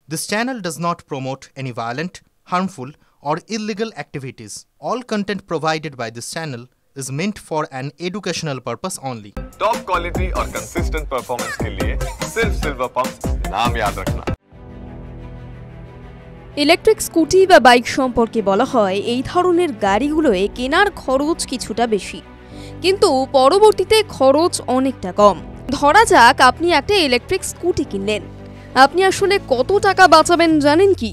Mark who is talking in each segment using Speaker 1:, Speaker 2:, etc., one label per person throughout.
Speaker 1: This channel does not promote any violent, harmful, or illegal activities. All content provided by this channel is meant for an educational purpose only.
Speaker 2: Top quality और consistent performance के लिए सिर्फ silver pump नाम याद रखना।
Speaker 3: Electric scooty বা bike সম্পর্কে বলা হয় এই ধরনের গাড়িগুলোয় কেনার খরচ কিছুটা বেশি, কিন্তু পরবর্তীতে খরচ অনেকটা কম। ধরা যাক আপনি একটা ইলেকট্রিক স্কুটি কিনলেন, আপনি আসলে কত টাকা বাঁচাবেন জানেন কি?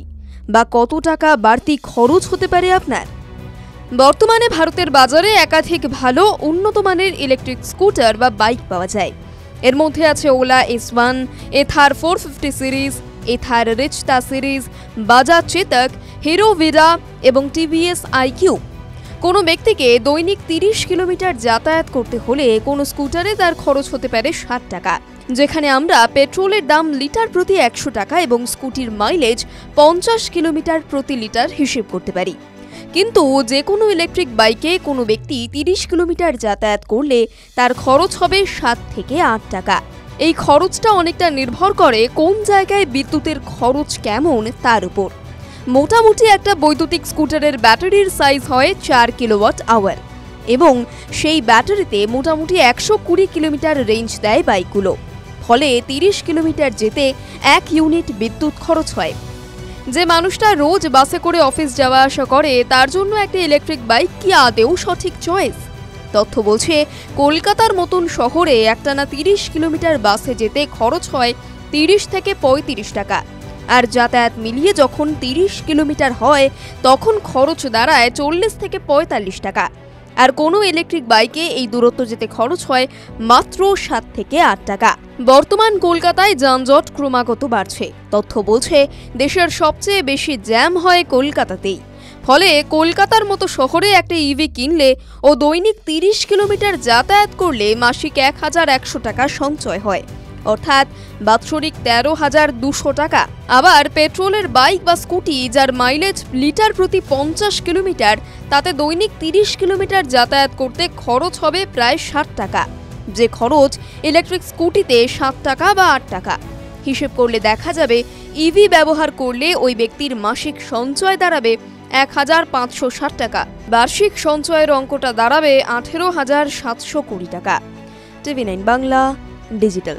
Speaker 3: বা কত টাকা বাড়তি খরচ হতে পারে আপনার? বর্তমানে ভারতের বাজারে একাধিক ভালো উন্নত মানের ইলেকট্রিক স্কুটার বা বাইক পাওয়া যায়। এর মধ্যে আছে Ola S1, Ather 450 series, Ather Rizta series, Bajaj Chetak, Hero Vida এবং টিভিএস IQ। কোনো ব্যক্তিকে দৈনিক 30 কিলোমিটার যাতায়াত করতে হলে কোনো স্কুটারে তার খরচ হতে পারে 60 টাকা, যেখানে আমরা পেট্রোলের দাম লিটার প্রতি 100 টাকা এবং স্কুটির মাইলেজ 50 কিলোমিটার প্রতি লিটার হিসেব করতে পারি। কিন্তু যে কোনো ইলেকট্রিক বাইকে কোনো ব্যক্তি 30 কিলোমিটার যাতায়াত করলে তার খরচ হবে 7 থেকে 8 টাকা। এই খরচটা অনেকটা নির্ভর করে কোন জায়গায় বিদ্যুতের খরচ কেমন তার উপর। মোটামুটি একটা বৈদ্যুতিক স্কুটারের ব্যাটারির সাইজ হয় 4 কিলোওয়াট আওয়ার এবং সেই ব্যাটারিতে মোটামুটি 120 কিলোমিটার রেঞ্জ দেয় বাইকগুলো। ফলে 30 কিলোমিটার যেতে 1 ইউনিট বিদ্যুৎ খরচ হয়। যে মানুষটা রোজ বাসে করে অফিস যাওয়া আসা করে তার জন্য একটা ইলেকট্রিক বাইক কি আদৌ সঠিক চয়েস? তথ্য বলছে কলকাতার মতন শহরে একটানা 30 কিলোমিটার বাসে যেতে খরচ হয় 30 থেকে 35 টাকা, আর যাতায়াত মিলিয়ে যখন 30 কিলোমিটার হয় তখন খরচ দাঁড়ায় 40 থেকে 45 টাকা। আর কোনো ইলেকট্রিক বাইকে এই দূরত্ব যেতে খরচ হয় মাত্র 7 থেকে 8 টাকা। বর্তমান কলকাতায় যানজট ক্রমাগত বাড়ছে। তথ্য বলছে দেশের সবচেয়ে বেশি জ্যাম হয় কলকাতাতেই। ফলে কলকাতার মতো শহরে একটা ইভি কিনলে ও দৈনিক 30 কিলোমিটার যাতায়াত করলে মাসিক 1100 টাকা সঞ্চয় হয়, অর্থাৎ বাৎসরিক 13,200 টাকা। আবার পেট্রোলের বাইক বা স্কুটি যার মাইলেজ লিটার প্রতি 50 কিলোমিটার, তাতে দৈনিক 30 কিলোমিটার যাতায়াত করতে খরচ হবে প্রায় 60 টাকা, যে খরচ ইলেকট্রিক স্কুটিতে 7 টাকা বা 8 টাকা। হিসেব করলে দেখা যাবে ইভি ব্যবহার করলে ওই ব্যক্তির মাসিক সঞ্চয় দাঁড়াবে 1560 টাকা। বার্ষিক সঞ্চয়ের অঙ্কটা দাঁড়াবে 18,720 টাকা। TV9 Bangla digital.